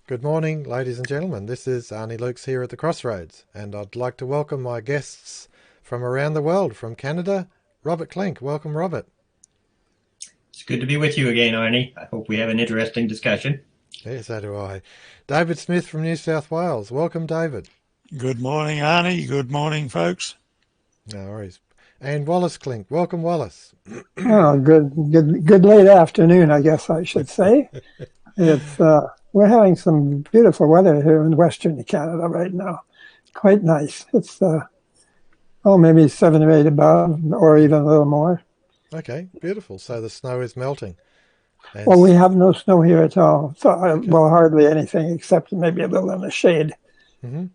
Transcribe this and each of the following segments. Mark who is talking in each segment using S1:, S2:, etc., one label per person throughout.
S1: Good morning, ladies and gentlemen. This is Arnis Luks here at the Crossroads, and I'd like to welcome my guests from around the world. From Canada, Robert Klinck. Welcome, Robert.
S2: It's good to be with you again, Arnie. I hope we have an interesting discussion.
S1: Yes, so do I. David Smith from New South Wales. Welcome, David.
S3: Good morning, Arnie. Good morning, folks.
S1: No worries. And Wallace Klinck. Welcome, Wallace.
S4: Oh, good late afternoon, I guess I should say. It's we're having some beautiful weather here in Western Canada right now. Quite nice. It's maybe 7 or 8 above, or even a little more.
S1: Okay, beautiful. So the snow is melting. And
S4: Well, we have no snow here at all. So,
S1: Okay.
S4: well, hardly anything except maybe a little in the shade.
S1: hmm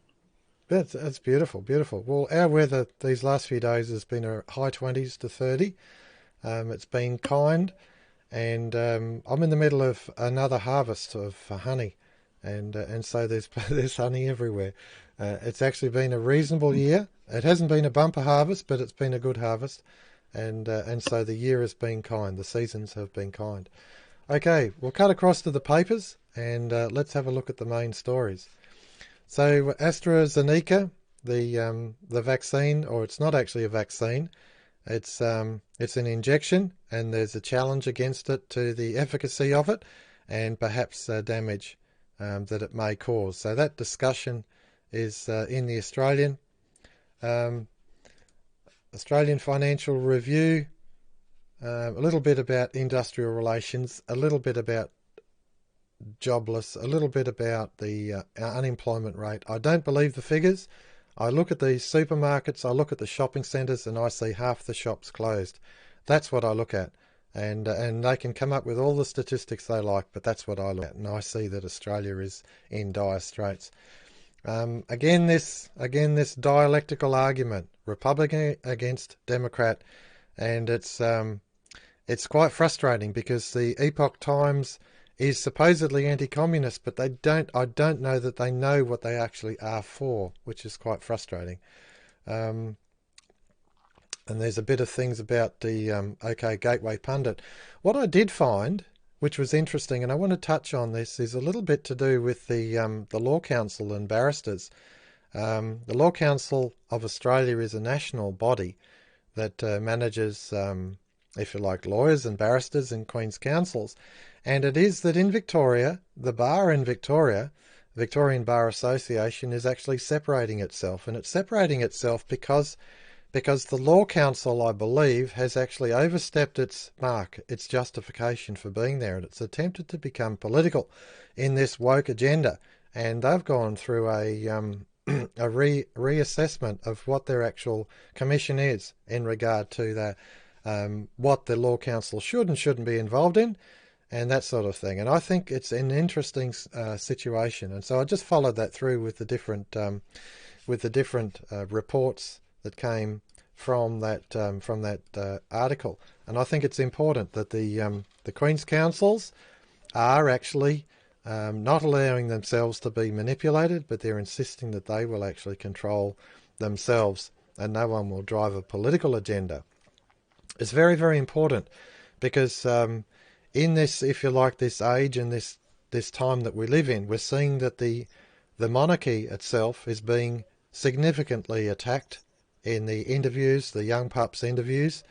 S1: That's beautiful, beautiful. Well, our weather these last few days has been a high 20s to 30. It's been kind. And I'm in the middle of another harvest of honey, and so there's there's honey everywhere. It's actually been a reasonable year. It hasn't been a bumper harvest, but it's been a good harvest, and so the year has been kind. The seasons have been kind. Okay, we'll cut across to the papers, and let's have a look at the main stories. So AstraZeneca, the vaccine, or it's not actually a vaccine. It's an injection, and there's a challenge against it to the efficacy of it, and perhaps damage that it may cause. So that discussion is in the um, Australian Financial Review. A little bit about industrial relations, a little bit about jobless, a little bit about the unemployment rate. I don't believe the figures. I look at the supermarkets, I look at the shopping centres, and I see half the shops closed. That's what I look at. And they can come up with all the statistics they like, but that's what I look at. And I see that Australia is in dire straits. Again, this dialectical argument, Republican against Democrat, and it's quite frustrating because the Epoch Times is supposedly anti-communist, but I don't know that they know what they actually are for, which is quite frustrating. And there's a bit of things about the Gateway Pundit. What I did find, which was interesting, and I want to touch on this, is a little bit to do with the Law Council and barristers. The Law Council of Australia is a national body that manages, if you like, lawyers and barristers and Queen's counsels. And it is that in Victoria, the bar in Victoria, Victorian Bar Association, is actually separating itself. And it's separating itself because the Law Council, I believe, has actually overstepped its mark, its justification for being there. And it's attempted to become political in this woke agenda. And they've gone through a reassessment of what their actual commission is in regard to that, what the Law Council should and shouldn't be involved in, and that sort of thing. And I think it's an interesting situation. And so I just followed that through with the different reports that came from that article. And I think it's important that the Queen's counsels are actually not allowing themselves to be manipulated, but they're insisting that they will actually control themselves and no one will drive a political agenda. It's very, very important because in this, if you like, this age and this time that we live in, we're seeing that the monarchy itself is being significantly attacked in the interviews, the young pups interviews,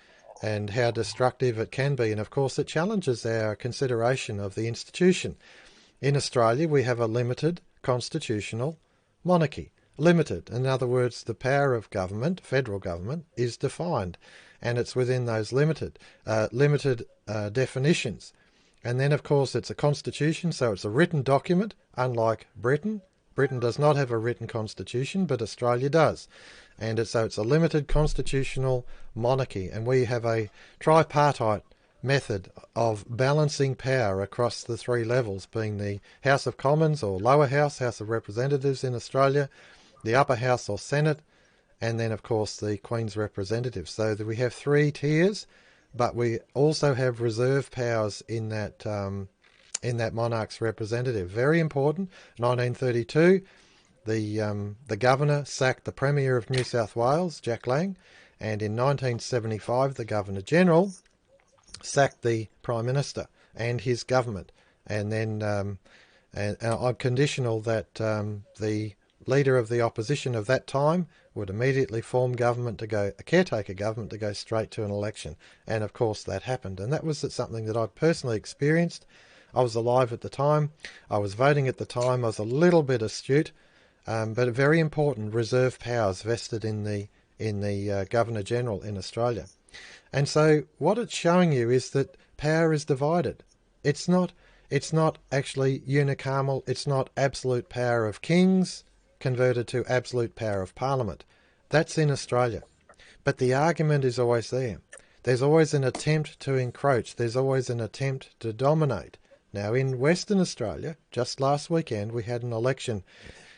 S1: and how destructive it can be. And of course, it challenges our consideration of the institution. In Australia, we have a limited constitutional monarchy. Limited. In other words, the power of government, federal government, is defined, and it's within those limited definitions. And then, of course, it's a constitution, so it's a written document, unlike Britain. Britain does not have a written constitution, but Australia does. And so it's a limited constitutional monarchy, and we have a tripartite method of balancing power across the three levels, being the House of Commons or lower house, House of Representatives in Australia, the upper house or Senate, and then of course the Queen's representatives. So that we have three tiers, but we also have reserve powers in that monarch's representative. Very important. 1932, the governor sacked the Premier of New South Wales, Jack Lang, and in 1975 the Governor General sacked the Prime Minister and his government. And then and conditional that the leader of the opposition of that time would immediately form government to go, a caretaker government to go straight to an election. And of course that happened. And that was something that I personally experienced. I was alive at the time. I was voting at the time. I was a little bit astute, but very important reserve powers vested in the Governor General in Australia. And so what it's showing you is that power is divided. It's not actually unicameral. It's not absolute power of kings converted to absolute power of Parliament. That's in Australia. But the argument is always there. There's always an attempt to encroach. There's always an attempt to dominate. Now, in Western Australia, just last weekend, we had an election,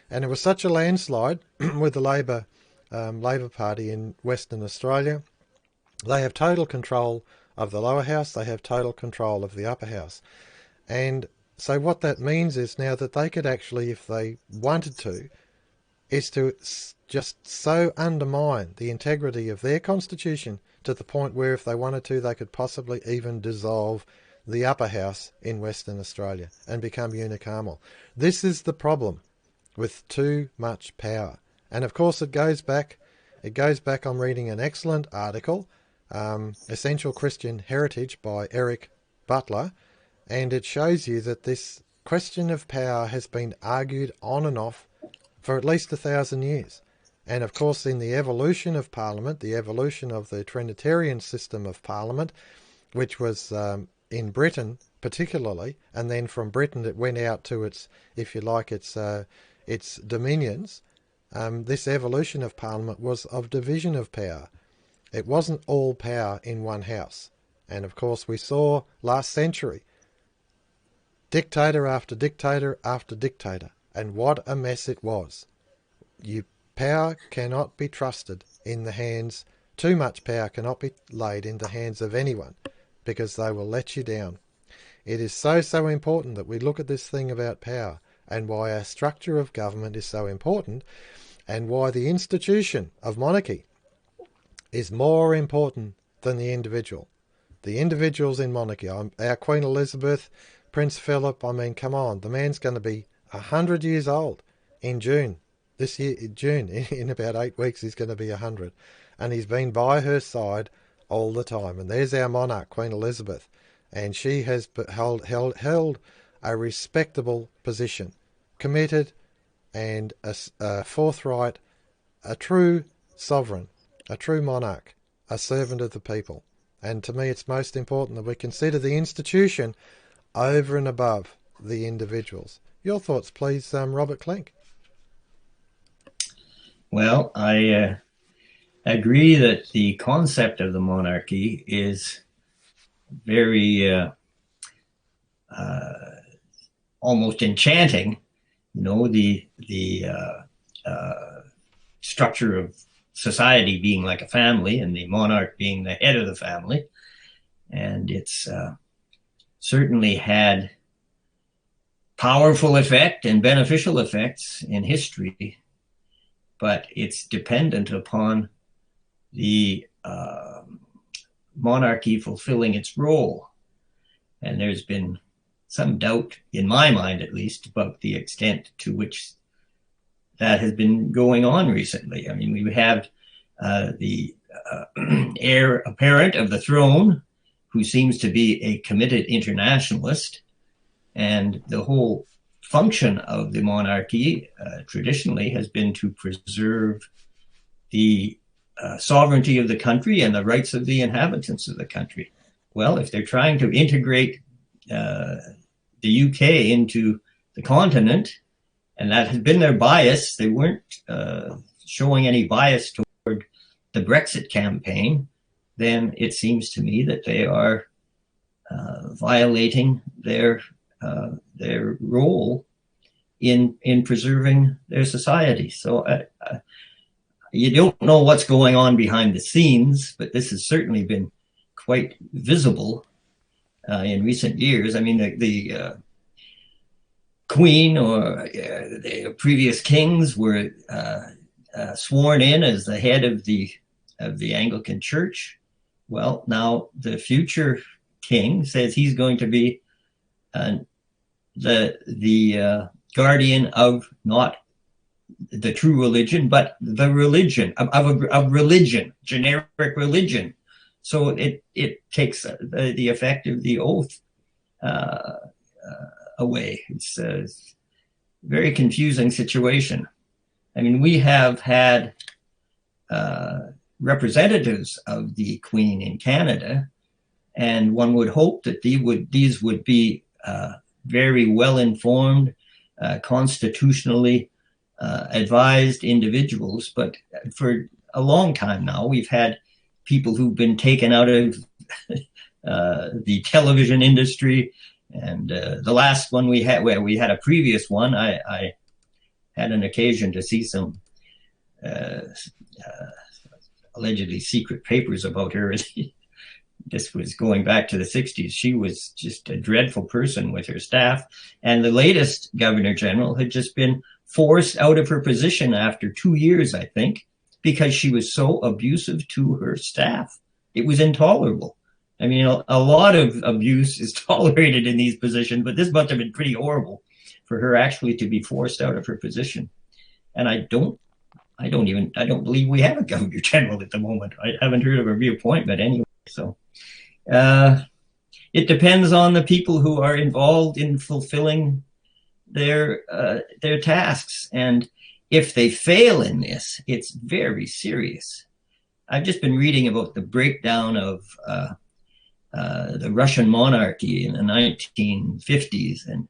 S1: and it was such a landslide with the Labor Party in Western Australia. They have total control of the lower house. They have total control of the upper house. And so what that means is now that they could actually, if they wanted to, is to just so undermine the integrity of their constitution to the point where if they wanted to, they could possibly even dissolve the upper house in Western Australia and become unicameral. This is the problem with too much power. And of course it goes back, I'm reading an excellent article, Essential Christian Heritage by Eric Butler, and it shows you that this question of power has been argued on and off for at least 1,000 years. And of course in the evolution of Parliament, the evolution of the Trinitarian system of Parliament, which was in Britain particularly, and then from Britain it went out to its, if you like, its dominions, this evolution of Parliament was of division of power. It wasn't all power in one house. And of course we saw last century dictator after dictator after dictator, and what a mess it was. Power cannot be trusted in the hands, too much power cannot be laid in the hands of anyone, because they will let you down. It is so important that we look at this thing about power and why our structure of government is so important, and why the institution of monarchy is more important than the individual. The individuals in monarchy, our Queen Elizabeth, Prince Philip, I mean, come on, the man's going to be 100 years old in June. This year, in about 8 weeks, he's going to be 100. And he's been by her side all the time. And there's our monarch, Queen Elizabeth. And she has held a respectable position, committed and a forthright, a true sovereign, a true monarch, a servant of the people. And to me, it's most important that we consider the institution over and above the individuals. Your thoughts, please, Robert Klinck.
S2: Well, I agree that the concept of the monarchy is very almost enchanting. You know, the structure of society being like a family and the monarch being the head of the family. And it's certainly had powerful effect and beneficial effects in history, but it's dependent upon the monarchy fulfilling its role. And there's been some doubt, in my mind at least, about the extent to which that has been going on recently. I mean, we have the heir apparent of the throne, who seems to be a committed internationalist, and the whole function of the monarchy traditionally has been to preserve the sovereignty of the country and the rights of the inhabitants of the country. Well, if they're trying to integrate the UK into the continent, and that has been their bias, they weren't showing any bias toward the Brexit campaign, then it seems to me that they are violating their role in preserving their society. So you don't know what's going on behind the scenes, but this has certainly been quite visible in recent years. I mean, the Queen or the previous kings were sworn in as the head of the Anglican Church. Well, now the future king says he's going to be the guardian of not the true religion, but the religion of religion, generic religion. So it takes the effect of the oath away. It's a very confusing situation. I mean, we have had representatives of the Queen in Canada, and one would hope that these would be very well-informed, constitutionally advised individuals. But for a long time now, we've had people who've been taken out of the television industry. And the last one we had, where we had a previous one, I had an occasion to see some allegedly secret papers about her. This was going back to the 60s. She was just a dreadful person with her staff. And the latest Governor General had just been forced out of her position after 2 years, I think, because she was so abusive to her staff. It was intolerable. I mean, a lot of abuse is tolerated in these positions, but this must have been pretty horrible for her actually to be forced out of her position. And I don't believe we have a Governor General at the moment. I haven't heard of a reappointment anyway. So it depends on the people who are involved in fulfilling their tasks. And if they fail in this, it's very serious. I've just been reading about the breakdown of the Russian monarchy in the 1950s. And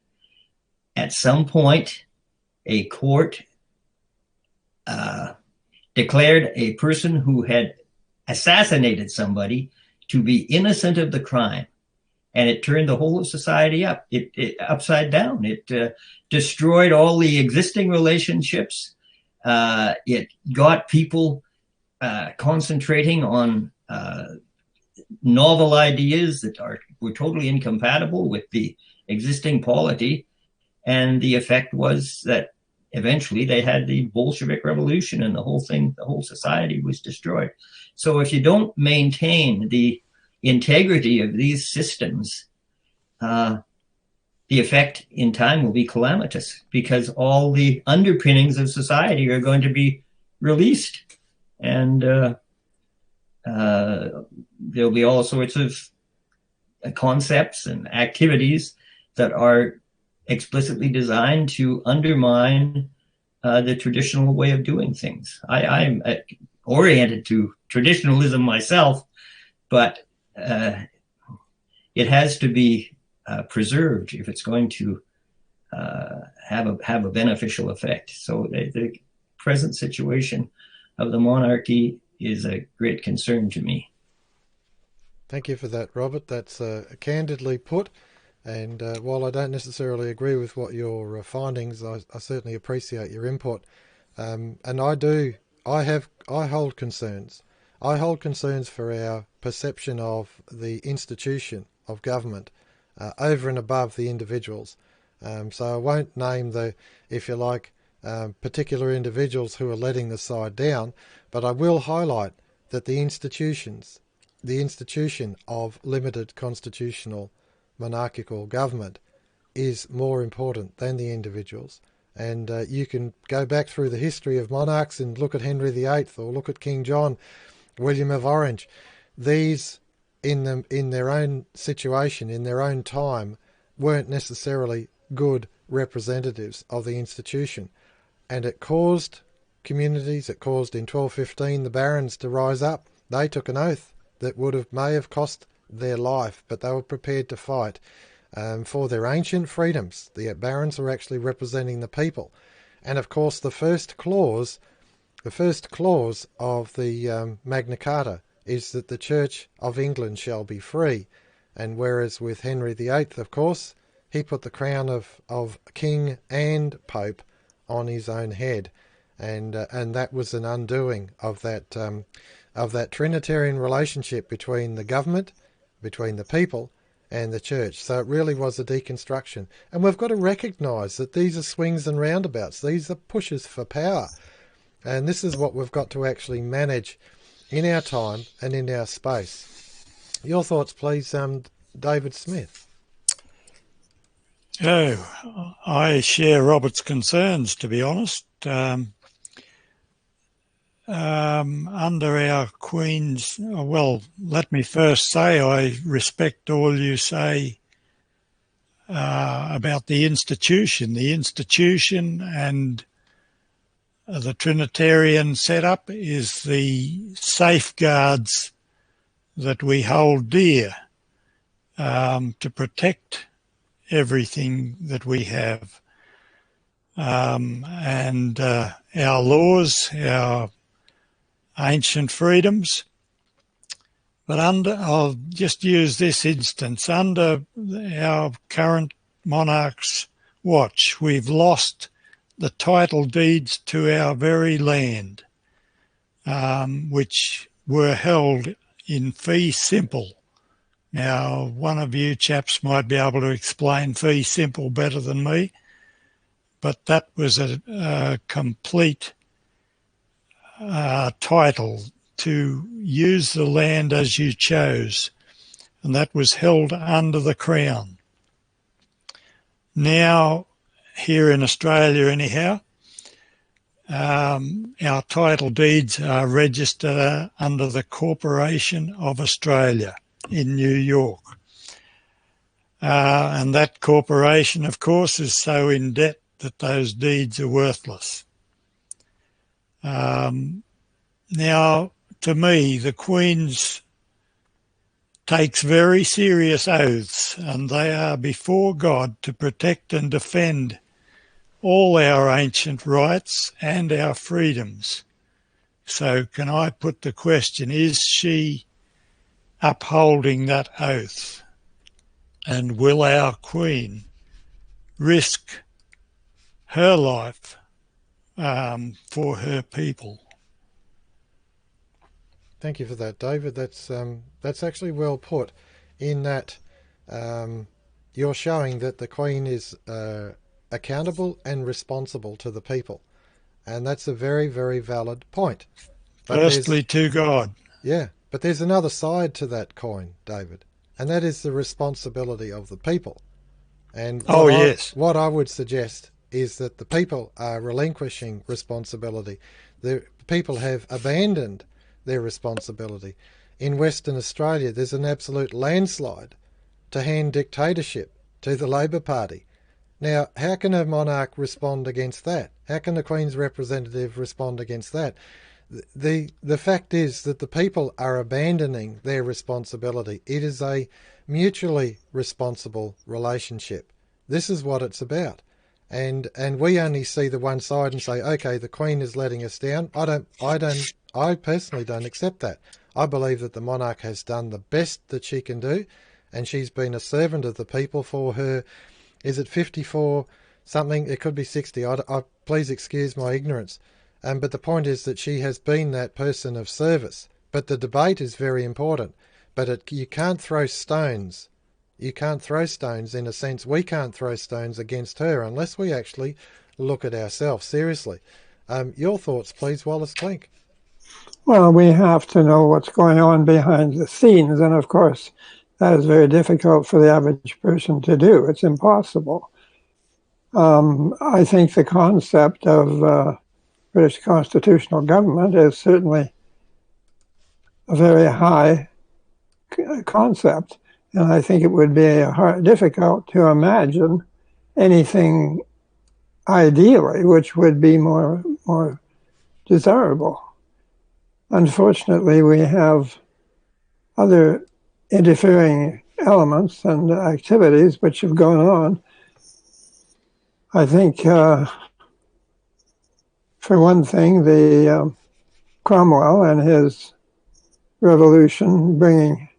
S2: at some point, a court declared a person who had assassinated somebody to be innocent of the crime. And it turned the whole of society upside down. It destroyed all the existing relationships. It got people concentrating on novel ideas that were totally incompatible with the existing polity. And the effect was that eventually they had the Bolshevik Revolution, and the whole society was destroyed. So if you don't maintain the integrity of these systems, the effect in time will be calamitous, because all the underpinnings of society are going to be released. And there'll be all sorts of concepts and activities that are explicitly designed to undermine the traditional way of doing things. I'm oriented to traditionalism myself, but it has to be preserved if it's going to have a beneficial effect. So the present situation of the monarchy is a great concern to me.
S1: Thank you for that, Robert. That's candidly put. And while I don't necessarily agree with what your findings, I certainly appreciate your input. And I hold concerns. I hold concerns for our perception of the institution of government over and above the individuals. So I won't name the, if you like, particular individuals who are letting the side down, but I will highlight that the institution of limited constitutional monarchical government is more important than the individuals. And you can go back through the history of monarchs and look at Henry VIII or look at King John, William of Orange. These, in their own situation, in their own time, weren't necessarily good representatives of the institution. And it caused communities, it caused in 1215 the barons to rise up. They took an oath that may have cost their life, but they were prepared to fight for their ancient freedoms. The barons were actually representing the people. And of course the first clause of the Magna Carta is that the Church of England shall be free. And whereas with Henry VIII, of course, he put the crown of king and pope on his own head, and that was an undoing of that Trinitarian relationship between the government, between the people, and the church. So it really was a deconstruction. And we've got to recognise that these are swings and roundabouts. These are pushes for power. And this is what we've got to actually manage in our time and in our space. Your thoughts, please, David Smith.
S3: Oh, I share Robert's concerns, to be honest. Under our Queen's, well, let me first say I respect all you say about the institution. The institution and the Trinitarian setup is the safeguards that we hold dear to protect everything that we have. And our laws, our ancient freedoms. But I'll just use this instance, under our current monarch's watch, we've lost the title deeds to our very land, which were held in fee simple. Now, one of you chaps might be able to explain fee simple better than me, but that was a complete title to use the land as you chose, and that was held under the Crown. Now, here in Australia anyhow, our title deeds are registered under the Corporation of Australia in New York. And that corporation, of course, is so in debt that those deeds are worthless. Now, to me, the Queen's takes very serious oaths, and they are before God to protect and defend all our ancient rights and our freedoms. So can I put the question, is she upholding that oath? And will our Queen risk her life for her people?
S1: Thank you for that, David. That's actually well put, in that you're showing that the Queen is accountable and responsible to the people, and that's a very, very valid point. But
S3: firstly to God.
S1: Yeah, but there's another side to that coin, David, and that is the responsibility of the people. And what I would suggest is that the people are relinquishing responsibility. The people have abandoned their responsibility. In Western Australia, there's an absolute landslide to hand dictatorship to the Labor Party. Now, how can a monarch respond against that? How can the Queen's representative respond against that? The fact is that the people are abandoning their responsibility. It is a mutually responsible relationship. This is what it's about. And we only see the one side and say, okay, the Queen is letting us down. I personally don't accept that. I believe that the monarch has done the best that she can do, and she's been a servant of the people for her, is it 54 something? It could be 60. Please excuse my ignorance. But the point is that she has been that person of service. But the debate is very important. But you can't throw stones. You can't throw stones, in a sense. We can't throw stones against her unless we actually look at ourselves seriously. Your thoughts, please, Wallace Klinck.
S4: Well, we have to know what's going on behind the scenes, and of course, that is very difficult for the average person to do. It's impossible. I think the concept of British constitutional government is certainly a very high concept, and I think it would be difficult to imagine anything ideally which would be more desirable. Unfortunately, we have other interfering elements and activities which have gone on. I think, for one thing, the Cromwell and his revolution, bringing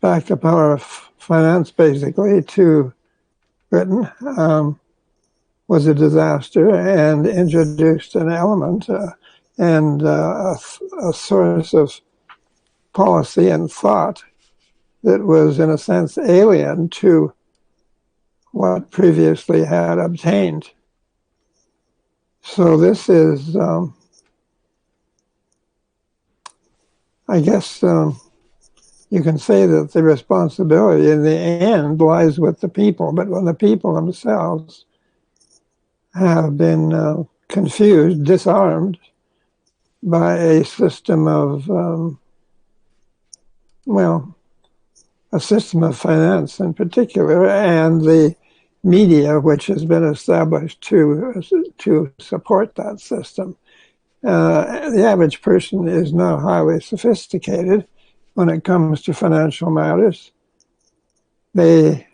S4: back the power of finance basically to Britain, was a disaster and introduced an element and a source of policy and thought that was, in a sense, alien to what previously had obtained. So this is, I guess, you can say that the responsibility in the end lies with the people, but when the people themselves have been confused, disarmed by a system of, a system of finance in particular, and the media which has been established to support that system. The average person is not highly sophisticated when it comes to financial matters. They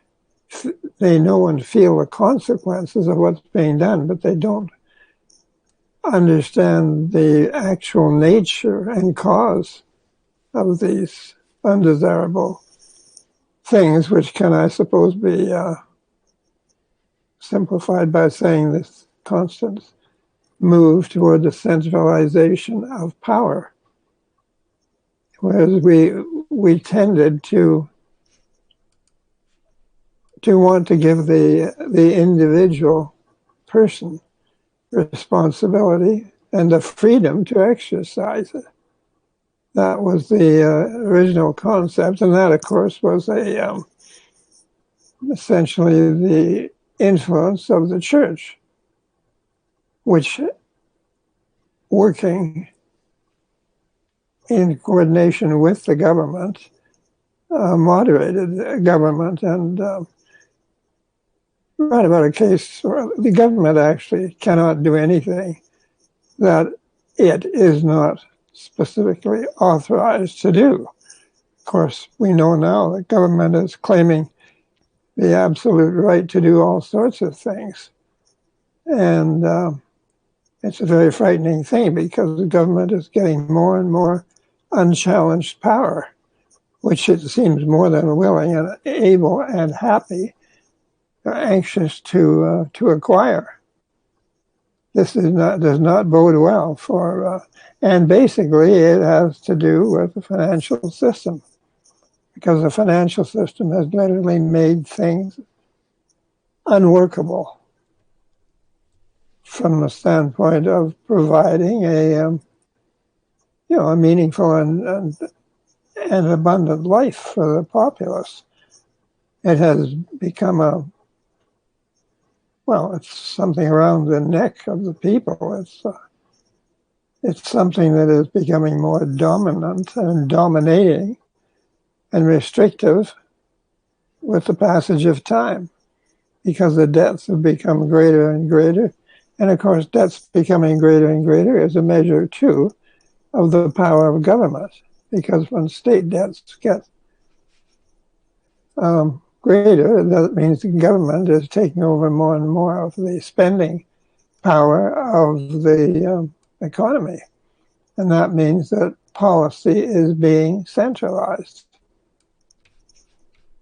S4: know and feel the consequences of what's being done, but they don't understand the actual nature and cause of these undesirable things, which can, I suppose, be simplified by saying this constant move toward the centralization of power. Whereas we tended to want to give the individual person responsibility and the freedom to exercise it. That was the original concept, and that, of course, was essentially the influence of the church, which, working in coordination with the government, moderated the government, and right about a case where the government actually cannot do anything that it is not specifically authorized to do. Of course, we know now that government is claiming the absolute right to do all sorts of things. And it's a very frightening thing, because the government is getting more and more unchallenged power, which it seems more than willing and able and happy, anxious to acquire. This does not bode well for, and basically it has to do with the financial system, because the financial system has literally made things unworkable from the standpoint of providing a meaningful and abundant life for the populace. It has become it's something around the neck of the people. It's something that is becoming more dominant and dominating and restrictive with the passage of time, because the debts have become greater and greater. And of course, debts becoming greater and greater is a measure, too, of the power of government, because when state debts get greater, that means the government is taking over more and more of the spending power of the economy. And that means that policy is being centralized.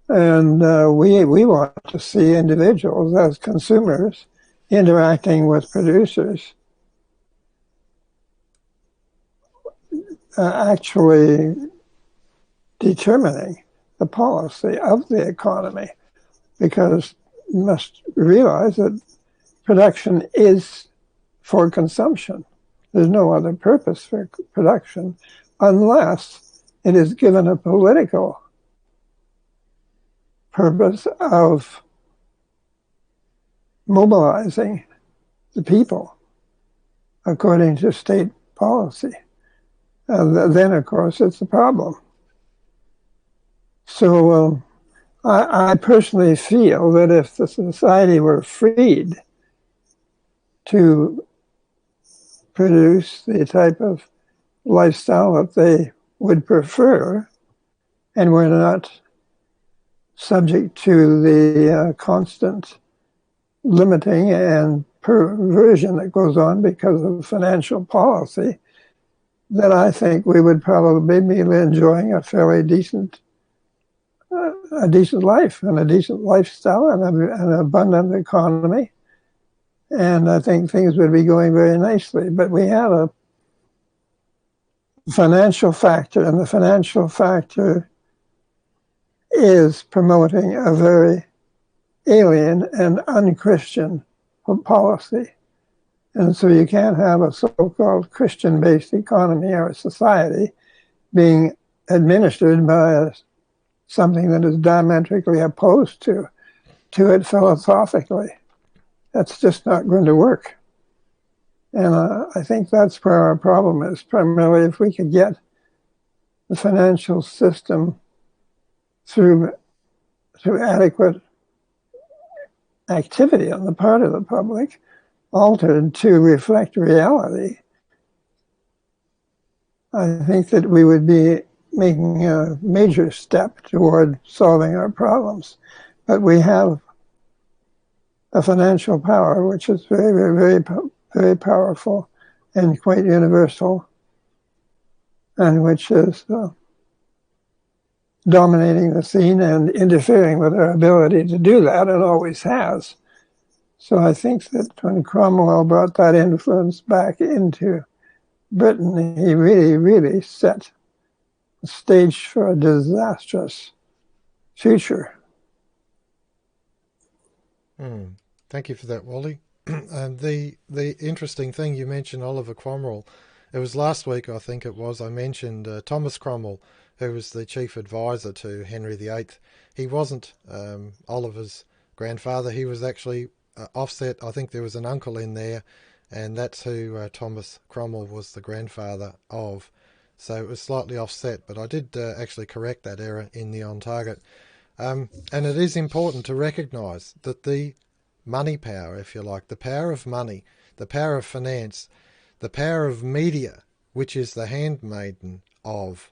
S4: And we want to see individuals as consumers interacting with producers, actually determining the policy of the economy, because you must realize that production is for consumption. There's no other purpose for production unless it is given a political purpose of mobilizing the people according to state policy. And then, of course, it's a problem. So I personally feel that if the society were freed to produce the type of lifestyle that they would prefer, and were not subject to the constant limiting and perversion that goes on because of financial policy, then I think we would probably be enjoying a fairly decent life and a decent lifestyle and an abundant economy. And I think things would be going very nicely. But we have a financial factor, and the financial factor is promoting a very alien and unchristian policy. And so you can't have a so-called Christian-based economy or society being administered by something that is diametrically opposed to it philosophically. That's just not going to work. And I think that's where our problem is. Primarily, if we could get the financial system through adequate activity on the part of the public, altered to reflect reality, I think that we would be making a major step toward solving our problems. But we have a financial power which is very, very, very, very powerful and quite universal, and which is dominating the scene and interfering with our ability to do that, and always has. So I think that when Cromwell brought that influence back into Britain, he really, really set the stage for a disastrous future.
S1: Thank you for that, Wally. And the interesting thing, you mentioned Oliver Cromwell. It was last week, I think it was, I mentioned Thomas Cromwell, who was the chief advisor to Henry VIII. He wasn't Oliver's grandfather. He was actually offset. I think there was an uncle in there, and that's who Thomas Cromwell was the grandfather of. So it was slightly offset, but I did actually correct that error in the on target. And it is important to recognise that the money power, if you like, the power of money, the power of finance, the power of media, which is the handmaiden of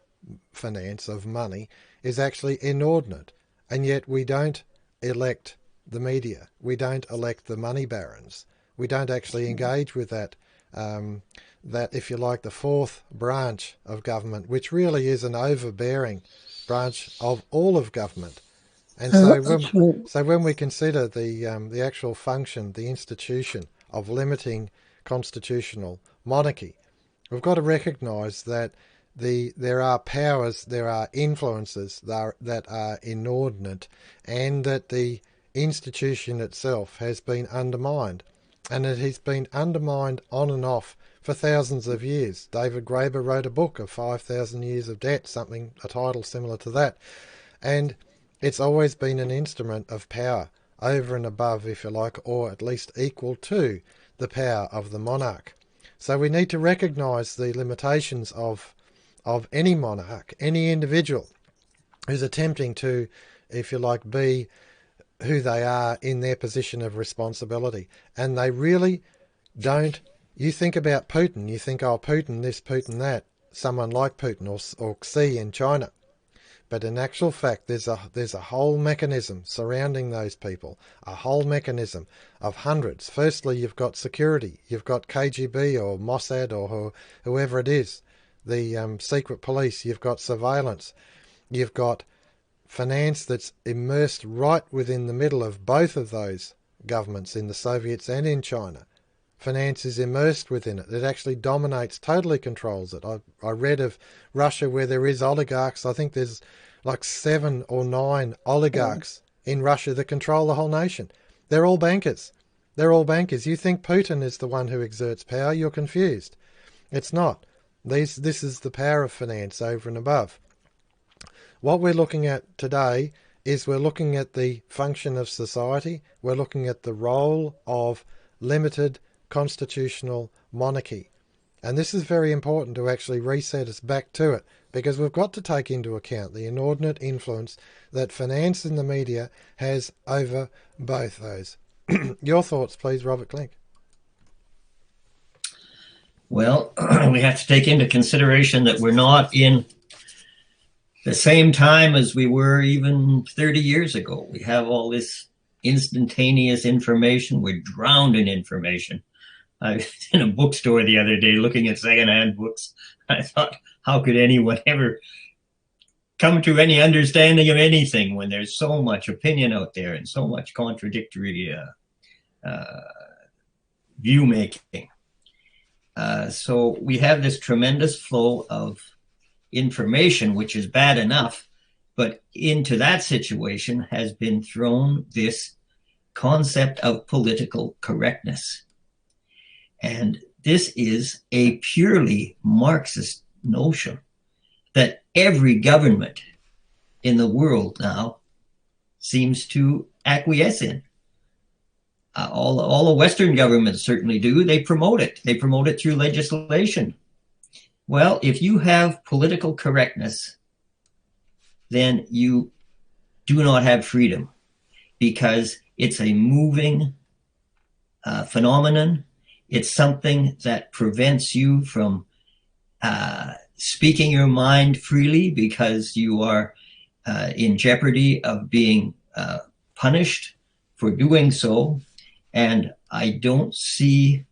S1: finance, of money, is actually inordinate. And yet we don't elect the media. We don't elect the money barons. We don't actually engage with that, if you like, the fourth branch of government, which really is an overbearing branch of all of government. And so when we consider the actual function, the institution of limiting constitutional monarchy, we've got to recognise that there are powers, there are influences that are inordinate, and that the institution itself has been undermined. And it has been undermined on and off for thousands of years. David Graeber wrote a book of 5,000 Years of Debt, a title similar to that. And it's always been an instrument of power, over and above, if you like, or at least equal to the power of the monarch. So we need to recognise the limitations of any monarch, any individual who's attempting to, if you like, be who they are in their position of responsibility. And they really don't. You think about Putin, you think, oh, Putin this, Putin that, someone like Putin or Xi in China. But in actual fact, there's a whole mechanism surrounding those people, a whole mechanism of hundreds. Firstly, you've got security, you've got KGB or Mossad or whoever it is, the secret police, you've got surveillance, you've got finance that's immersed right within the middle of both of those governments, in the Soviets and in China. Finance is immersed within it. It actually dominates, totally controls it. I read of Russia where there is oligarchs. I think there's like 7 or 9 oligarchs in Russia that control the whole nation. They're all bankers. They're all bankers. You think Putin is the one who exerts power, you're confused. It's not. This is the power of finance over and above. What we're looking at today is we're looking at the function of society. We're looking at the role of limited constitutional monarchy. And this is very important to actually reset us back to it, because we've got to take into account the inordinate influence that finance and the media has over both those. Your thoughts, please, Robert Klinck.
S2: Well, we have to take into consideration that we're not in the same time as we were even 30 years ago. We have all this instantaneous information. We're drowned in information. I was in a bookstore the other day looking at secondhand books. I thought, how could anyone ever come to any understanding of anything when there's so much opinion out there and so much contradictory view making? So we have this tremendous flow of information, which is bad enough, but into that situation has been thrown this concept of political correctness. And this is a purely Marxist notion that every government in the world now seems to acquiesce in. All the Western governments certainly do. They promote it. They promote it through legislation. Well, if you have political correctness, then you do not have freedom, because it's a moving phenomenon. It's something that prevents you from speaking your mind freely, because you are in jeopardy of being punished for doing so. And I don't see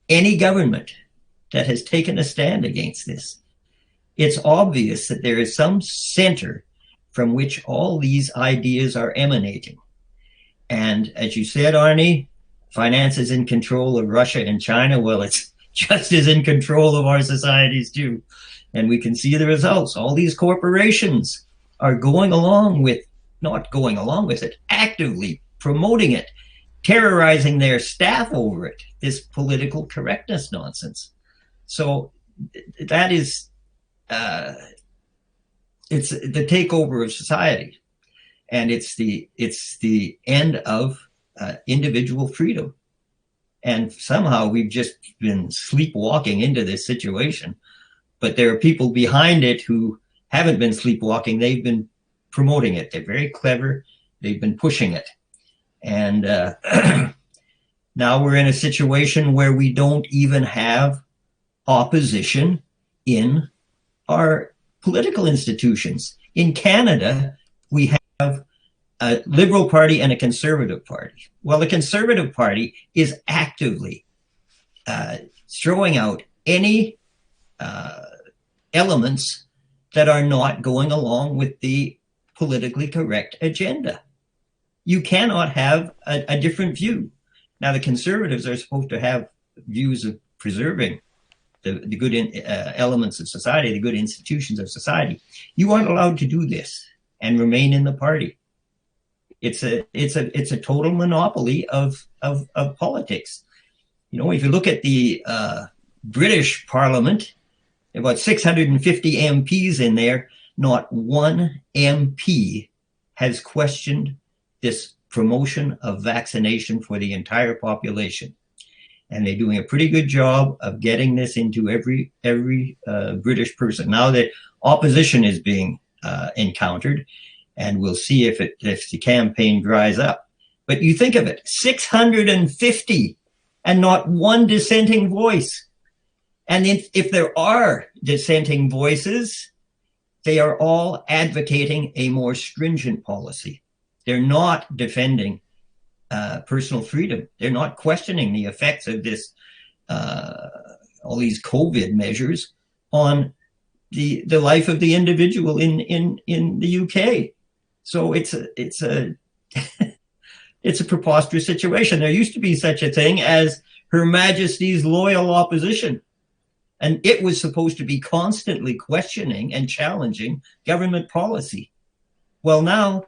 S2: any government that has taken a stand against this. It's obvious that there is some center from which all these ideas are emanating. And as you said, Arnie, finance is in control of Russia and China. Well, it's just as in control of our societies too. And we can see the results. All these corporations are going along with, not going along with it, actively promoting it, terrorizing their staff over it, this political correctness nonsense. So that is, it's the takeover of society, and it's the end of individual freedom. And somehow we've just been sleepwalking into this situation. But there are people behind it who haven't been sleepwalking. They've been promoting it. They're very clever. They've been pushing it. And now we're in a situation where we don't even have opposition in our political institutions. In Canada, we have a Liberal Party and a Conservative Party. Well, the Conservative Party is actively throwing out any elements that are not going along with the politically correct agenda. You cannot have a different view. Now, the Conservatives are supposed to have views of preserving the good elements of society, the good institutions of society. You aren't allowed to do this and remain in the party. It's a total monopoly of politics. You know, if you look at the British Parliament, about 650 MPs in there, not one MP has questioned this promotion of vaccination for the entire population. And they're doing a pretty good job of getting this into every British person. Now that opposition is being encountered, and we'll see if the campaign dries up. But you think of it, 650 and not one dissenting voice. And if there are dissenting voices, they are all advocating a more stringent policy. They're not defending personal freedom. They're not questioning the effects of this, all these COVID measures on the life of the individual in the UK. So it's a it's a preposterous situation. There used to be such a thing as Her Majesty's Loyal Opposition, and it was supposed to be constantly questioning and challenging government policy. Well, now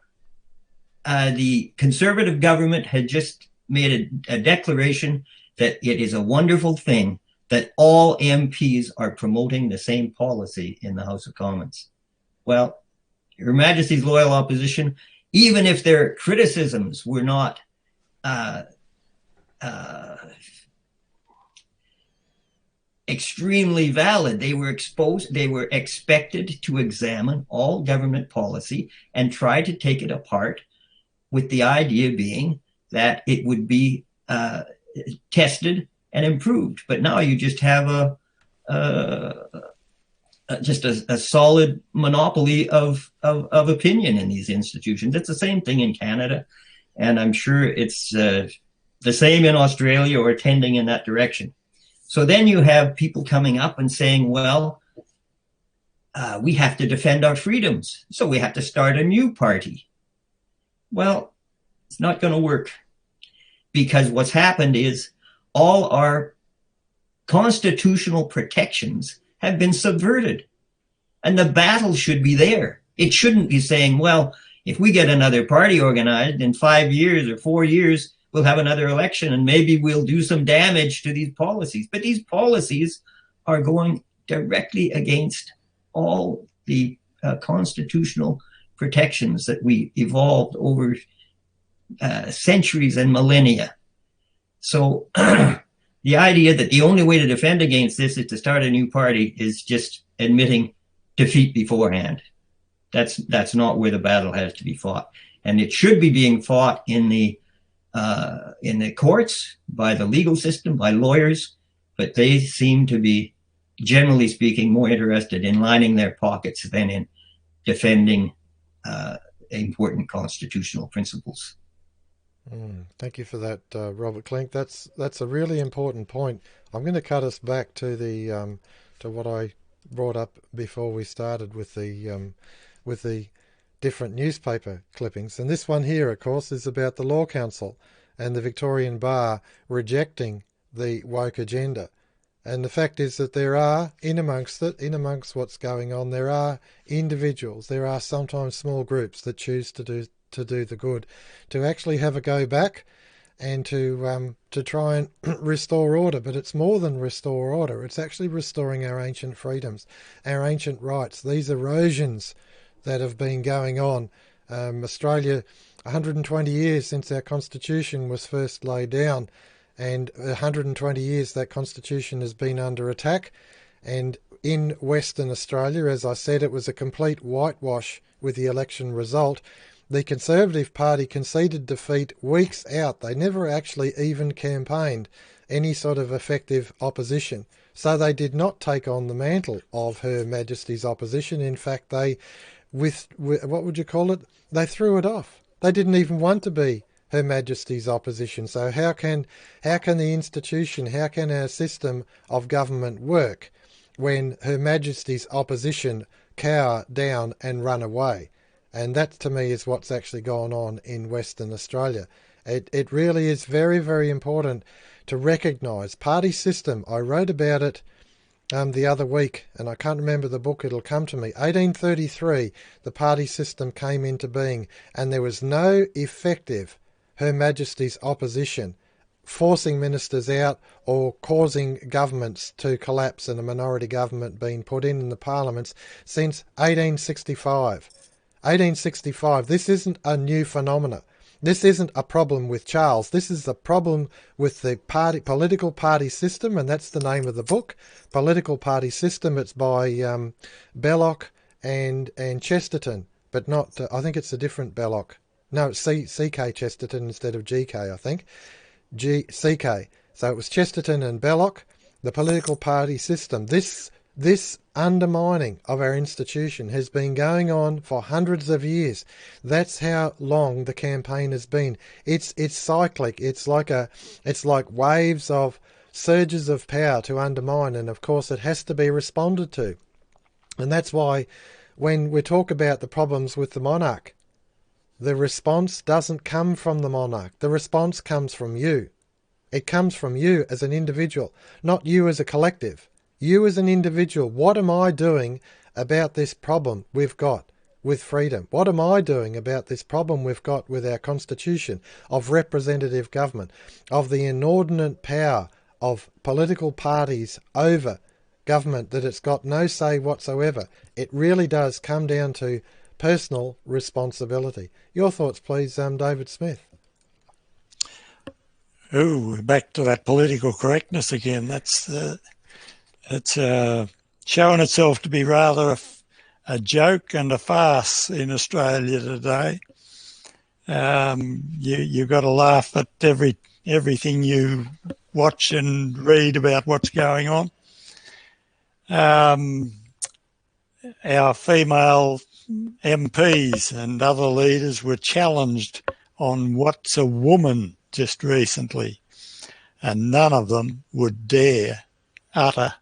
S2: the Conservative government had just made a declaration that it is a wonderful thing that all MPs are promoting the same policy in the House of Commons. Well, Her Majesty's Loyal Opposition, even if their criticisms were not extremely valid, they were expected to examine all government policy and try to take it apart, with the idea being that it would be tested and improved. But now you just have just a solid monopoly of opinion in these institutions. It's the same thing in Canada, and I'm sure it's the same in Australia, or tending in that direction. So then you have people coming up and saying, well, we have to defend our freedoms, so we have to start a new party. Well, it's not going to work, because what's happened is all our constitutional protections have been subverted, and the battle should be there. It shouldn't be saying, well, if we get another party organized in 5 years or 4 years, we'll have another election and maybe we'll do some damage to these policies. But these policies are going directly against all the constitutional protections that we evolved over centuries and millennia. So the idea that the only way to defend against this is to start a new party is just admitting defeat beforehand. That's not where the battle has to be fought, and it should be being fought in the courts, by the legal system, by lawyers, but they seem to be, generally speaking, more interested in lining their pockets than in defending important constitutional principles.
S1: Thank you for that, Robert Klinck. That's a really important point. I'm going to cut us back to the to what I brought up before we started with the different newspaper clippings, and this one here, of course, is about the Law Council and the Victorian Bar rejecting the woke agenda. And the fact is that there are, in amongst what's going on, there are individuals, there are sometimes small groups that choose to do the good, to actually have a go back and to try and restore order. But it's more than restore order. It's actually restoring our ancient freedoms, our ancient rights, these erosions that have been going on. Australia, 120 years since our constitution was first laid down, and 120 years that constitution has been under attack. And in Western Australia, as I said, it was a complete whitewash with the election result. The Conservative Party conceded defeat weeks out. They never actually even campaigned any sort of effective opposition. So they did not take on the mantle of Her Majesty's opposition. In fact, they, with what would you call it? They threw it off. They didn't even want to be Her Majesty's opposition. So how can the institution, how can our system of government work when Her Majesty's opposition cower down and run away? And that, to me, is what's actually gone on in Western Australia. It really is very, very important to recognise party system. I wrote about it the other week, and I can't remember the book, it'll come to me. 1833, the party system came into being, and there was no effective Her Majesty's opposition forcing ministers out or causing governments to collapse and a minority government being put in the parliaments since 1865. 1865, this isn't a new phenomena. This isn't a problem with Charles. This is a problem with the political party system, and that's the name of the book, Political Party System. It's by Belloc and Chesterton, but not, I think it's a different Belloc. No, it's C.K. Chesterton instead of G.K., I think. C.K. So it was Chesterton and Belloc, the political party system. This undermining of our institution has been going on for hundreds of years. That's how long the campaign has been. It's cyclic. It's like waves of surges of power to undermine, and of course it has to be responded to. And that's why when we talk about the problems with the monarch, the response doesn't come from the monarch. The response comes from you. It comes from you as an individual, not you as a collective. You as an individual, what am I doing about this problem we've got with freedom? What am I doing about this problem we've got with our constitution of representative government, of the inordinate power of political parties over government, that it's got no say whatsoever? It really does come down to personal responsibility. Your thoughts, please, David Smith.
S3: Oh, back to that political correctness again. It's showing itself to be rather a joke and a farce in Australia today. You've got to laugh at everything you watch and read about what's going on. Our female MPs and other leaders were challenged on what's a woman just recently, and none of them would dare utter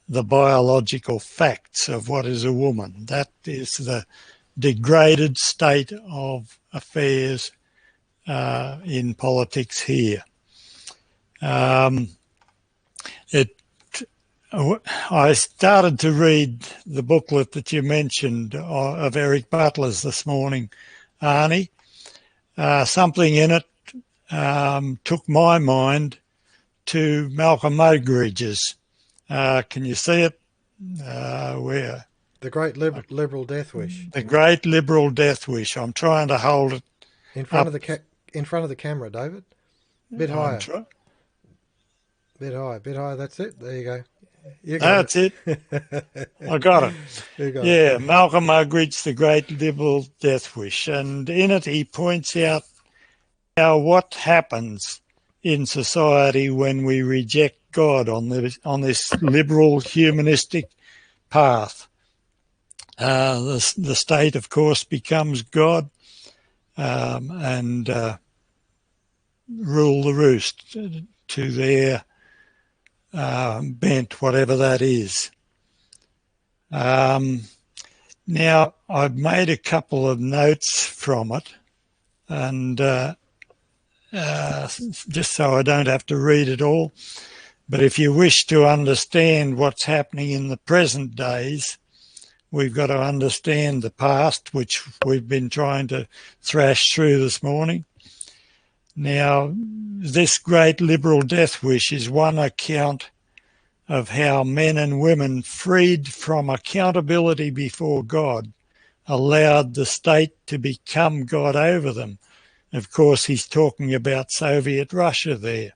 S3: the biological facts of what is a woman. That is the degraded state of affairs in politics here. I started to read the booklet that you mentioned of Eric Butler's this morning, Arnie. Something in it took my mind to Malcolm Muggeridge's. Can you see it? Where?
S1: The great liberal death wish.
S3: The great liberal death wish. I'm trying to hold it
S1: In front
S3: up.
S1: of the in front of the camera, David. Bit
S3: I'm
S1: higher.
S3: try-
S1: Bit higher. Bit higher. That's it. There you go. You got
S3: That's it. I got it.
S1: You got
S3: Yeah, Malcolm Muggeridge, The Great Liberal Death Wish. And in it, he points out how what happens in society when we reject God on this liberal humanistic path. The state, of course, becomes God and rule the roost to their bent, whatever that is. Now, I've made a couple of notes from it, and just so I don't have to read it all. But if you wish to understand what's happening in the present days, we've got to understand the past, which we've been trying to thrash through this morning. Now, this great liberal death wish is one account of how men and women freed from accountability before God allowed the state to become God over them. Of course, he's talking about Soviet Russia there.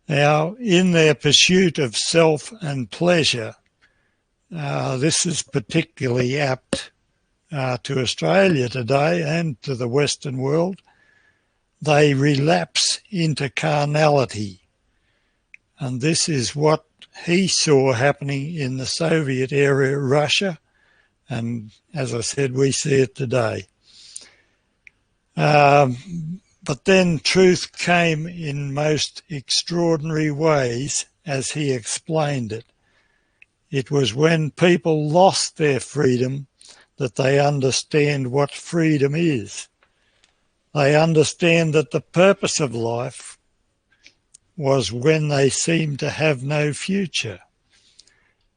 S3: Now, in their pursuit of self and pleasure, this is particularly apt to Australia today and to the Western world. They relapse into carnality. And this is what he saw happening in the Soviet era Russia. And as I said, we see it today. But then truth came in most extraordinary ways as he explained it. It was when people lost their freedom that they understand what freedom is. They understand that the purpose of life was when they seem to have no future.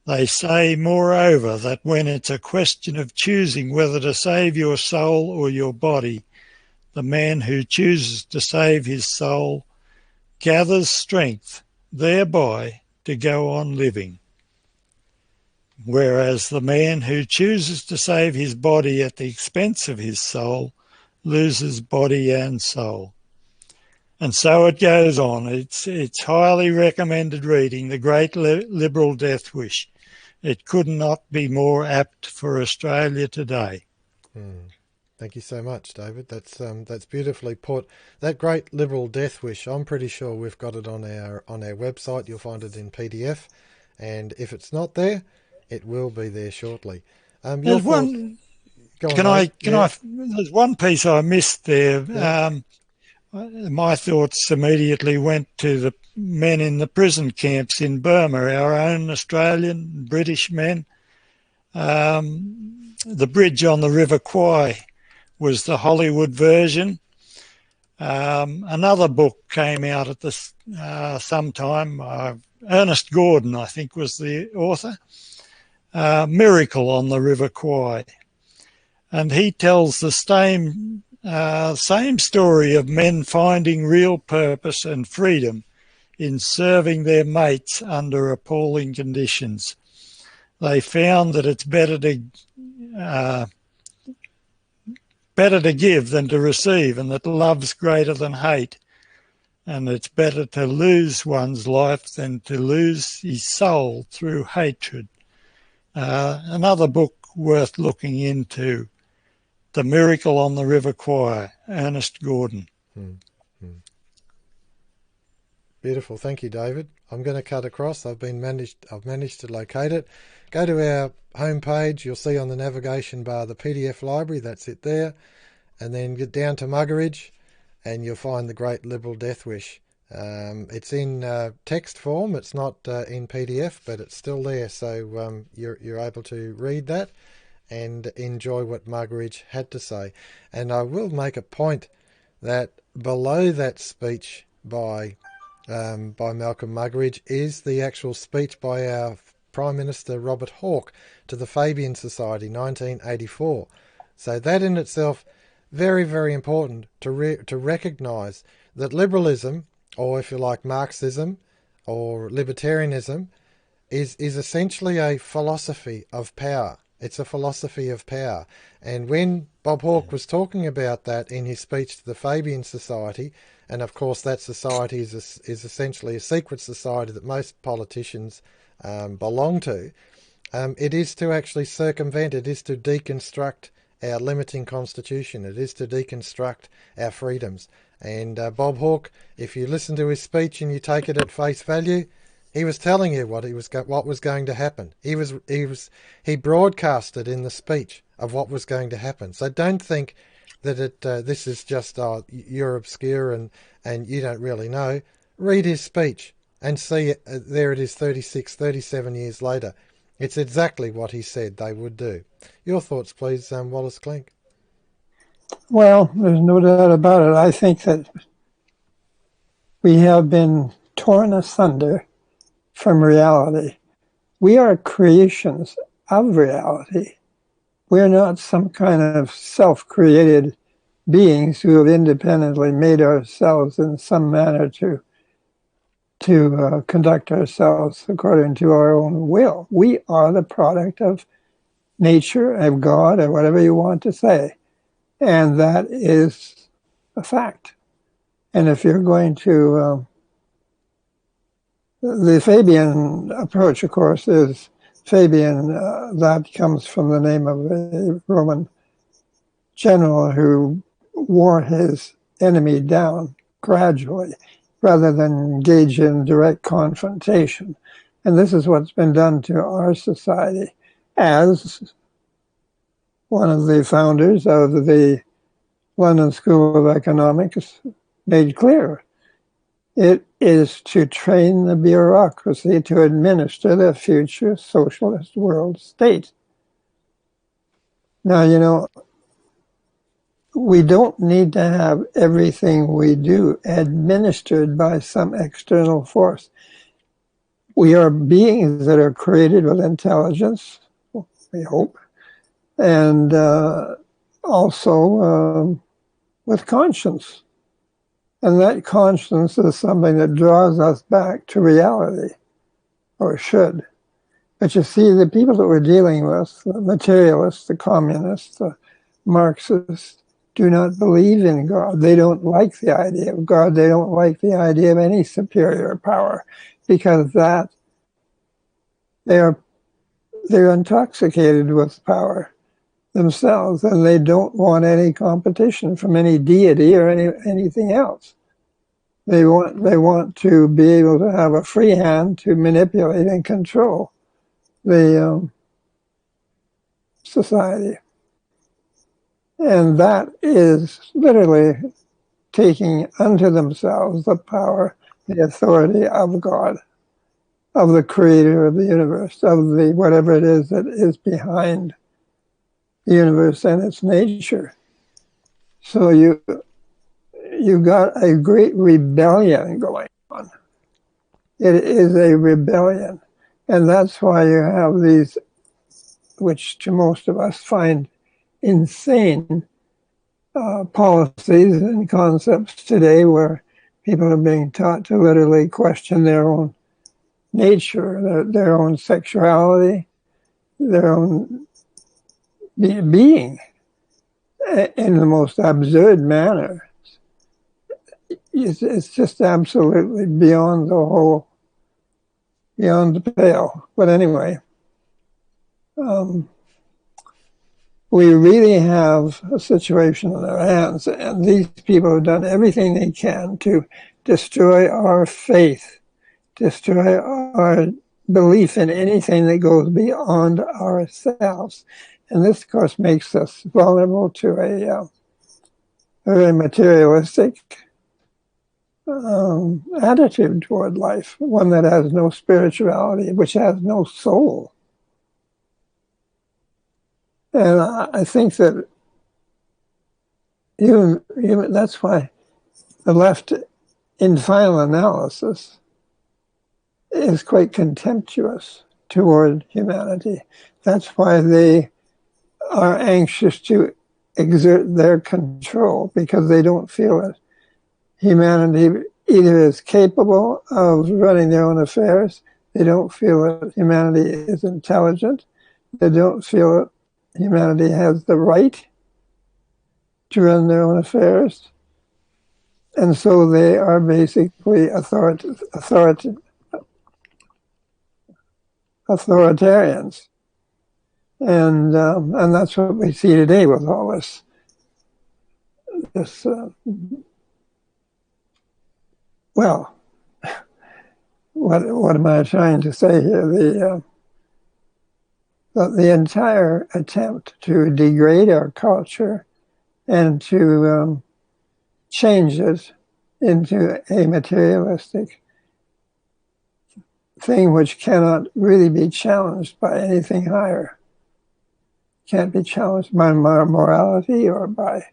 S3: They say, moreover, that when it's a question of choosing whether to save your soul or your body, the man who chooses to save his soul gathers strength thereby to go on living, whereas the man who chooses to save his body at the expense of his soul loses body and soul. And so it goes on. It's highly recommended reading, The Great Liberal Death Wish. It could not be more apt for Australia today.
S1: Thank you so much, David. That's beautifully put. That great liberal death wish, I'm pretty sure we've got it on our website. You'll find it in PDF, and if it's not there, it will be there shortly.
S3: There's one. There's one piece I missed there. Yeah. My thoughts immediately went to the men in the prison camps in Burma, our own Australian, British men. The bridge on the River Kwai was the Hollywood version. Another book came out at this sometime. Ernest Gordon, I think, was the author. Miracle on the River Kwai. And he tells the same story of men finding real purpose and freedom in serving their mates under appalling conditions. They found that it's better to give than to receive, and that love's greater than hate, and it's better to lose one's life than to lose his soul through hatred. Another book worth looking into, The Miracle on the River Kwai, Ernest Gordon.
S1: Beautiful, thank you, David. I'm going to cut across. I've managed to locate it. Go to our homepage. You'll see on the navigation bar the PDF library. That's it there, and then get down to Muggeridge, and you'll find the Great Liberal Death Wish. It's in text form. It's not in PDF, but it's still there, so you're able to read that and enjoy what Muggeridge had to say. And I will make a point that below that speech by Malcolm Muggeridge is the actual speech by our Prime Minister Robert Hawke to the Fabian Society, 1984. So that in itself, very, very important to recognise that liberalism, or if you like Marxism or libertarianism, is essentially a philosophy of power. It's a philosophy of power. And when Bob Hawke was talking about that in his speech to the Fabian Society, and of course that society is essentially a secret society that most politicians belong to, it is to actually circumvent, it is to deconstruct our limiting constitution, it is to deconstruct our freedoms. And Bob Hawke, if you listen to his speech and you take it at face value, he was telling you what was going to happen. He broadcasted in the speech of what was going to happen. So don't think that this is just you're obscure and you don't really know. Read his speech and see there it is 37 years later. It's exactly what he said they would do. Your thoughts, please, Wallace Klinck.
S4: Well, there's no doubt about it. I think that we have been torn asunder from reality. We are creations of reality. We're not some kind of self-created beings who have independently made ourselves in some manner to conduct ourselves according to our own will. We are the product of nature, of God, or whatever you want to say. And that is a fact. And if you're going to... the Fabian approach, of course, is Fabian. That comes from the name of a Roman general who wore his enemy down gradually rather than engage in direct confrontation. And this is what's been done to our society. As one of the founders of the London School of Economics made clear, it is to train the bureaucracy to administer the future socialist world state. Now, you know, we don't need to have everything we do administered by some external force. We are beings that are created with intelligence, we hope, and also with conscience. And that conscience is something that draws us back to reality, or should. But you see, the people that we're dealing with, the materialists, the communists, the Marxists, do not believe in God. They don't like the idea of God. They don't like the idea of any superior power, because that they're intoxicated with power themselves, and they don't want any competition from any deity or anything else. They want to be able to have a free hand to manipulate and control the society. And that is literally taking unto themselves the power, the authority of God, of the creator of the universe, of the whatever it is that is behind the universe and its nature. So you've got a great rebellion going on. It is a rebellion. And that's why you have these, which to most of us find insane policies and concepts today, where people are being taught to literally question their own nature, their own sexuality, their own being in the most absurd manner. It's just absolutely beyond the pale. But anyway, we really have a situation in our hands, and these people have done everything they can to destroy our faith, destroy our belief in anything that goes beyond ourselves. And this, of course, makes us vulnerable to a very materialistic attitude toward life, one that has no spirituality, which has no soul. And I think that even that's why the left, in final analysis, is quite contemptuous toward humanity. That's why they are anxious to exert their control, because they don't feel that humanity either is capable of running their own affairs, They don't feel that humanity is intelligent. They don't feel that humanity has the right to run their own affairs. And so they are basically authoritarians. And that's what we see today with all this well, what am I trying to say here? The entire attempt to degrade our culture and to change it into a materialistic thing which cannot really be challenged by anything higher. Can't be challenged by morality or by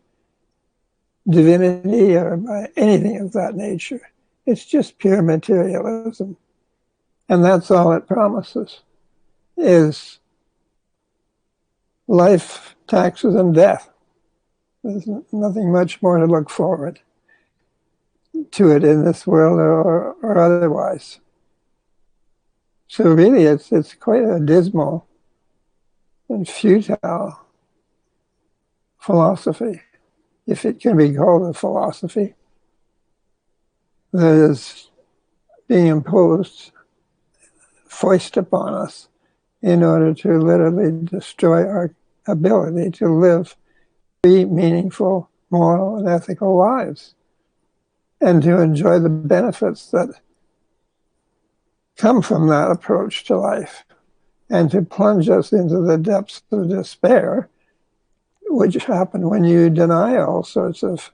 S4: divinity or by anything of that nature. It's just pure materialism. And that's all it promises, is life, taxes, and death. There's nothing much more to look forward to it in this world or otherwise. So really, it's quite a dismal and futile philosophy, if it can be called a philosophy, that is being imposed, foisted upon us in order to literally destroy our ability to live free, meaningful, moral, and ethical lives, and to enjoy the benefits that come from that approach to life, and to plunge us into the depths of despair, which happen when you deny all sorts of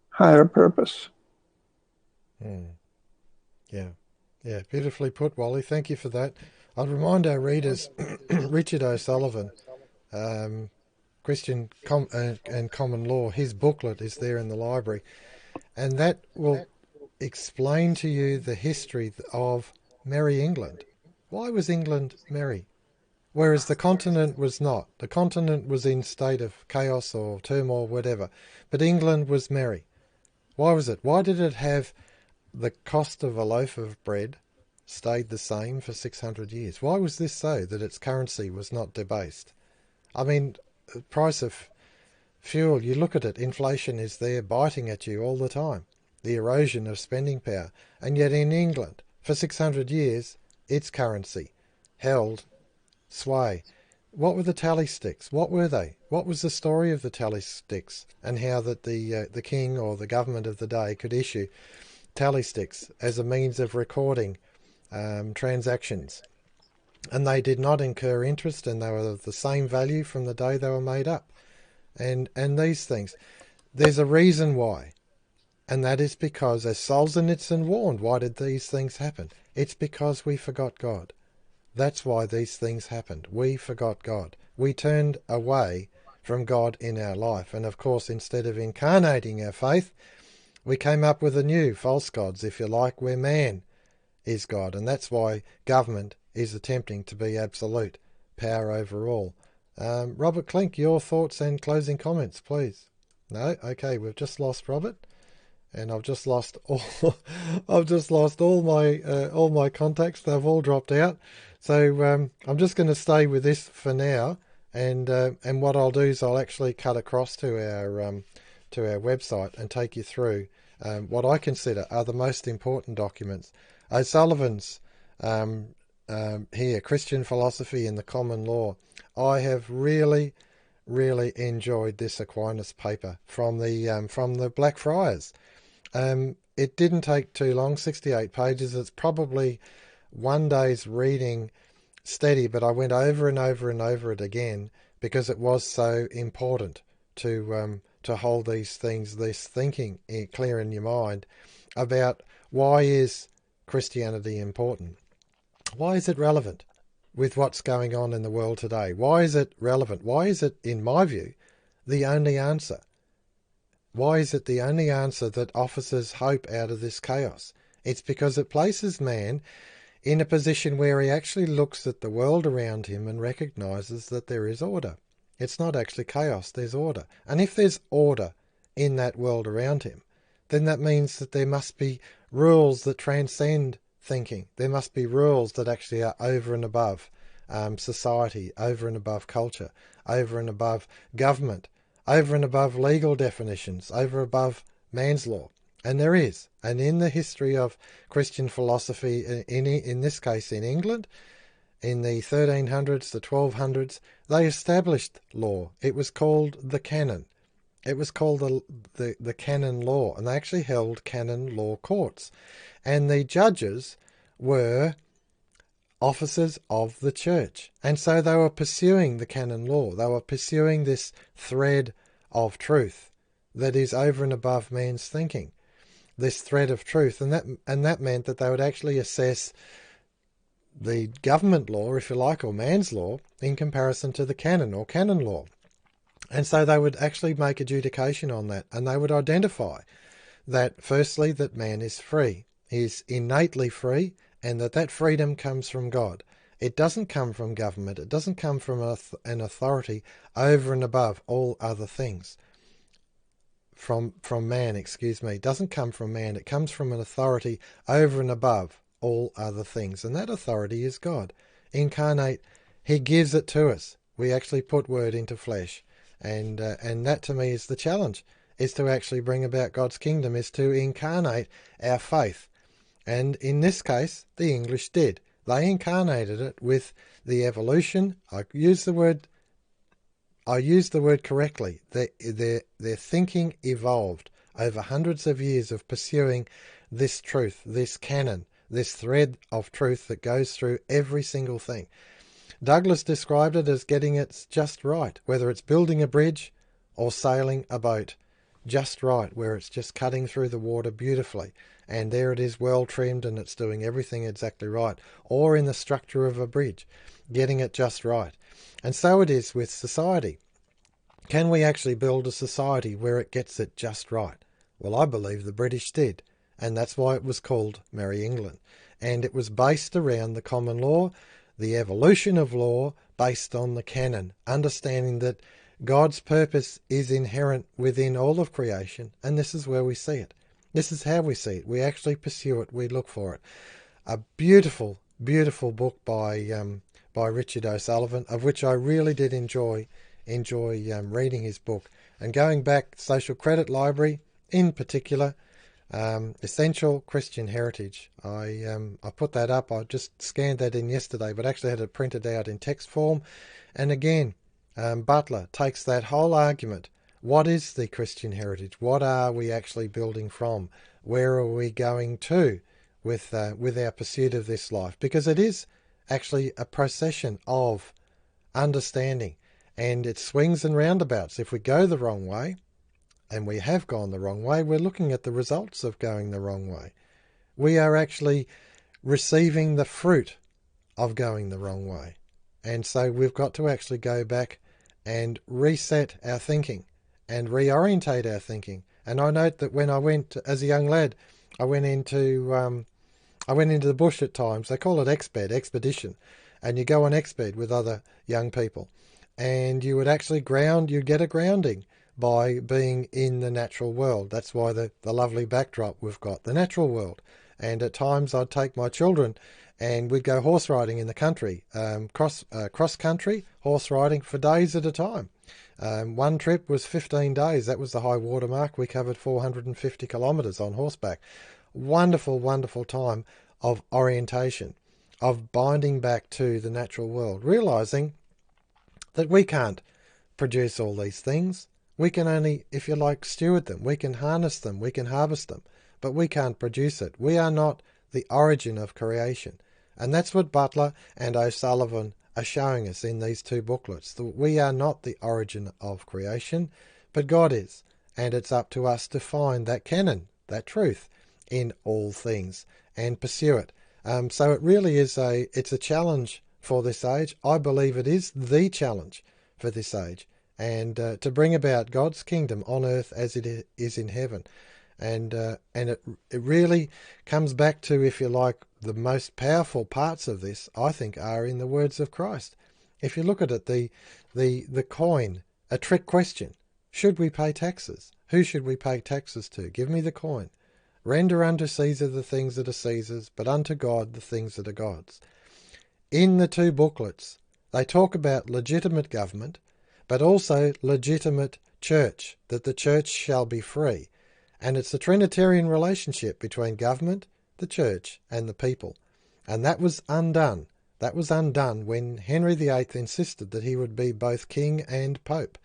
S4: higher purpose.
S1: Yeah, beautifully put, Wally. Thank you for that. I'll remind our readers, Richard O'Sullivan, Christian and Common Law, his booklet is there in the library, and that will explain to you the history of Merry England. Why was England merry? Whereas the continent was not. The continent was in state of chaos or turmoil, whatever. But England was merry. Why was it? Why did it have the cost of a loaf of bread stayed the same for 600 years? Why was this so, that its currency was not debased? I mean, the price of fuel, you look at it, inflation is there biting at you all the time. The erosion of spending power. And yet in England, for 600 years, its currency held sway. What were the tally sticks? What were they? What was the story of the tally sticks, and how that the king or the government of the day could issue tally sticks as a means of recording transactions? And they did not incur interest, and they were of the same value from the day they were made up. And these things, there's a reason why. And that is because, as Solzhenitsyn warned, why did these things happen? It's because we forgot God. That's why these things happened. We forgot God. We turned away from God in our life. And of course, instead of incarnating our faith, we came up with a new false gods, if you like, where man is God. And that's why government is attempting to be absolute power over all. Robert Klinck, your thoughts and closing comments, please. No? Okay, we've just lost Robert. And I've just lost all all my contacts. They've all dropped out. So I'm just going to stay with this for now. And what I'll do is I'll actually cut across to our website and take you through what I consider are the most important documents. O'Sullivan's here, Christian Philosophy in the Common Law. I have really enjoyed this Aquinas paper from the Blackfriars. It didn't take too long, 68 pages. It's probably one day's reading steady, but I went over and over and over it again because it was so important to hold these things, this thinking clear in your mind about why is Christianity important? Why is it relevant with what's going on in the world today? Why is it relevant? Why is it, in my view, the only answer? Why is it the only answer that offers us hope out of this chaos? It's because it places man in a position where he actually looks at the world around him and recognises that there is order. It's not actually chaos, there's order. And if there's order in that world around him, then that means that there must be rules that transcend thinking. There must be rules that actually are over and above society, over and above culture, over and above government, over and above legal definitions, over above man's law. And there is. And in the history of Christian philosophy, in this case in England, in the 1300s, the 1200s, they established law. It was called the canon. It was called the canon law, and they actually held canon law courts. And the judges were officers of the church. And so they were pursuing the canon law. They were pursuing this thread of truth that is over and above man's thinking. This thread of truth. And that meant that they would actually assess the government law, if you like, or man's law, in comparison to the canon or canon law. And so they would actually make adjudication on that, and they would identify that, firstly, that man is free. He is innately free, and that freedom comes from God. It doesn't come from government. It doesn't come from an authority over and above all other things. From man, it doesn't come from man. It comes from an authority over and above all other things, and that authority is God. Incarnate, he gives it to us. We actually put word into flesh. And that to me is the challenge, is to actually bring about God's kingdom, is to incarnate our faith. And in this case, the English did. They incarnated it with the evolution. I use the word correctly. Their thinking evolved over hundreds of years of pursuing this truth, this canon, this thread of truth that goes through every single thing. Douglas described it as getting it just right, whether it's building a bridge or sailing a boat, just right, where it's just cutting through the water beautifully, and there it is well trimmed and it's doing everything exactly right, or in the structure of a bridge, getting it just right. And so it is with society. Can we actually build a society where it gets it just right? Well, I believe the British did, and that's why it was called Merry England. And it was based around the common law, the evolution of law based on the canon, understanding that God's purpose is inherent within all of creation, and this is where we see it. This is how we see it. We actually pursue it. We look for it. A beautiful, beautiful book by Richard O'Sullivan, of which I really did enjoy reading his book. And going back, Social Credit Library in particular, Essential Christian Heritage. I put that up. I just scanned that in yesterday, but actually had it printed out in text form. And again, Butler takes that whole argument. What is the Christian heritage? What are we actually building from? Where are we going to with our pursuit of this life? Because it is actually a procession of understanding, and it swings and roundabouts. If we go the wrong way, and we have gone the wrong way, we're looking at the results of going the wrong way. We are actually receiving the fruit of going the wrong way. And so we've got to actually go back and reset our thinking and reorientate our thinking. And I note that when I went, as a young lad, I went into the bush at times. They call it expedition. And you go on exped with other young people. And you would actually you'd get a grounding by being in the natural world. That's why the lovely backdrop we've got, the natural world. And at times I'd take my children and we'd go horse riding in the country, cross country horse riding for days at a time. One trip was 15 days. That was the high water mark. We covered 450 kilometres on horseback. Wonderful, wonderful time of orientation, of binding back to the natural world, realising that we can't produce all these things. We can only, if you like, steward them. We can harness them. We can harvest them. But we can't produce it. We are not the origin of creation. And that's what Butler and O'Sullivan are showing us in these two booklets. That we are not the origin of creation, but God is. And it's up to us to find that canon, that truth, in all things and pursue it. So it really is it's a challenge for this age. I believe it is the challenge for this age. And to bring about God's kingdom on earth as it is in heaven. And it really comes back to, if you like, the most powerful parts of this, I think, are in the words of Christ. If you look at it, the coin, a trick question. Should we pay taxes? Who should we pay taxes to? Give me the coin. Render unto Caesar the things that are Caesar's, but unto God the things that are God's. In the two booklets, they talk about legitimate government, but also legitimate church, that the church shall be free. And it's a Trinitarian relationship between government, the church, and the people. And that was undone. That was undone when Henry VIII insisted that he would be both king and pope.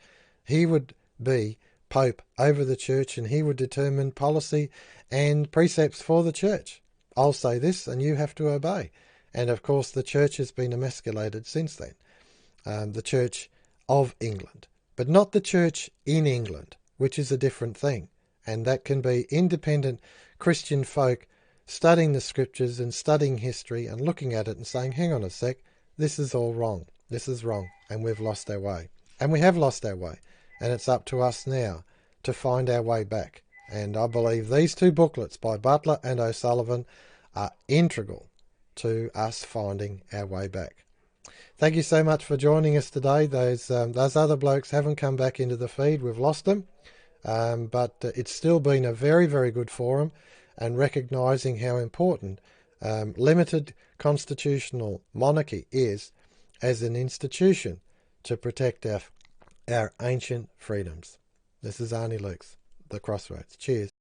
S1: He would be pope over the church, and he would determine policy and precepts for the church. I'll say this and you have to obey. And of course the church has been emasculated since then. The Church of England, but not the church in England, which is a different thing. And that can be independent Christian folk studying the scriptures and studying history and looking at it and saying, hang on a sec, this is all wrong. This is wrong. And we've lost our way. And we have lost our way. And it's up to us now to find our way back. And I believe these two booklets by Butler and O'Sullivan are integral to us finding our way back. Thank you so much for joining us today. Those other blokes haven't come back into the feed. We've lost them. But it's still been a very, very good forum, and recognising how important limited constitutional monarchy is as an institution to protect our ancient freedoms. This is Arnis Luks, The Crossroads. Cheers.